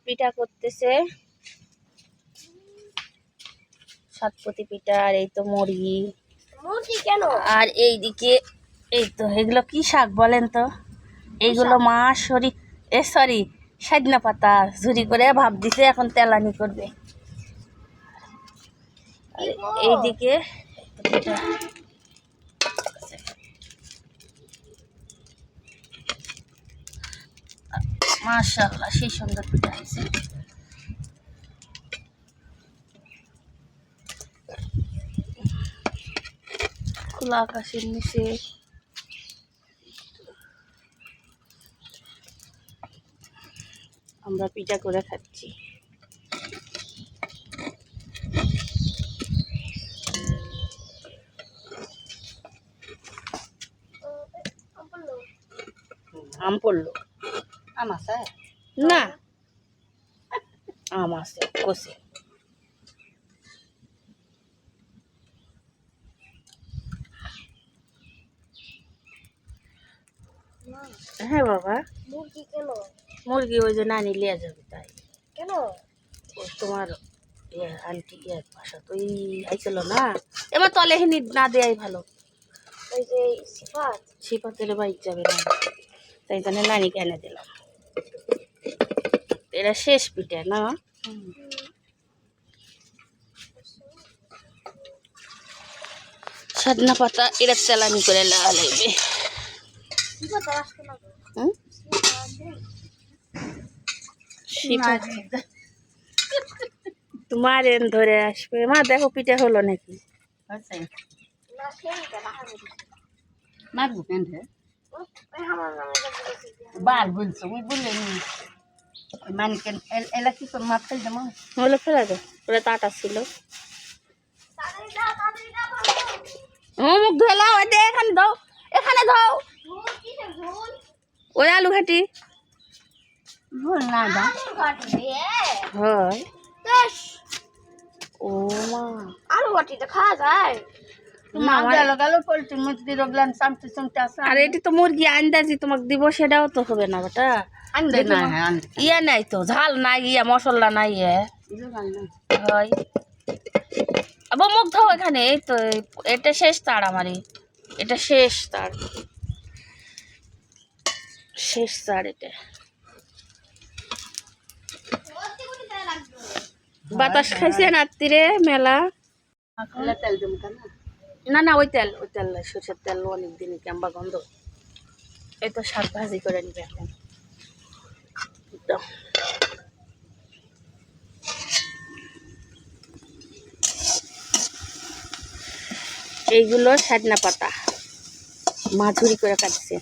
পিঠা করতেছে, সাতপতি পিঠা। আর এই তো মুরগি কেন, আর এইদিকে এই তো এগুলো কি শাক বলেন তো? এইগুলো মা সরি সজনা পাতা ঝুরি করে ভাপ দিতে, এখন তেলানি করবে। আর এইদিকে পিঠা, মাশাআল্লাহ সেই সুন্দর পিঠা হয়েছে। খোলা আকাশের নিচে আমরা পিঠা করে খাচ্ছি। আম পড়লো? আম আছে না, আম আছে কষে। হ্যাঁ বাবা, মুরগি কেন? মুরগি ওই যে নানি লিয়ে যাবে, তাই। কেন? ও তোমার আন্টি বাসা তো আইছিল না, এবার তলে হিনি না দেয়াই ভালো। ওই যে সিফাতের বাইক যাবে না, তাই জন্য নানিকে এনে দিলাম। এরা শেষ পিঠে না, সজনা পাতা এরা চালানি করে লাগা লাগবে। তোমার এন ধরে আসবে। মা দেখো পিঠে হলো নাকি? বার বলছো ওই বললে মানকেন এলা কি করে মাছ ফেল দেবো? হলো, ফেলা দে, ওরা তাটা ছিল। মুখ ধুয়ে লাও, এখানে দাও, এখানে দাও। ওই আলু ঘাটি ভুল না দা হয়। ও মা, আলু বাটিটা খাওয়া যায়? না, গেল গেল পোল্ট্রি মুরগি রগলান সামটি সামটি আছে। আর এটি তো মুরগি আন্দাজি তোমাকে দিব, সেটাও তো হবে না বেটা। আনবে না, হ্যাঁ আনবে। ইয়ে নাই তো, ঝাল নাই, ইয়ে মশলা নাই, ইয়ে হয়। আবার মুখ ধো এখানে। এই তো এটা শেষ তার আমারই, এটা শেষ তার, শেষ তার এটা। বাতাস খাইছে রাত্রিরে মেলা। তেল দেবো কেন? না না, ওই তেল নাই, সরষের তেল অনেক দিন কেমবা গন্ধ। এই তো শাক ভাজি করে নিবে এখন। এইগুলো সজনা পাতা মাঝুরি করে কাটছে।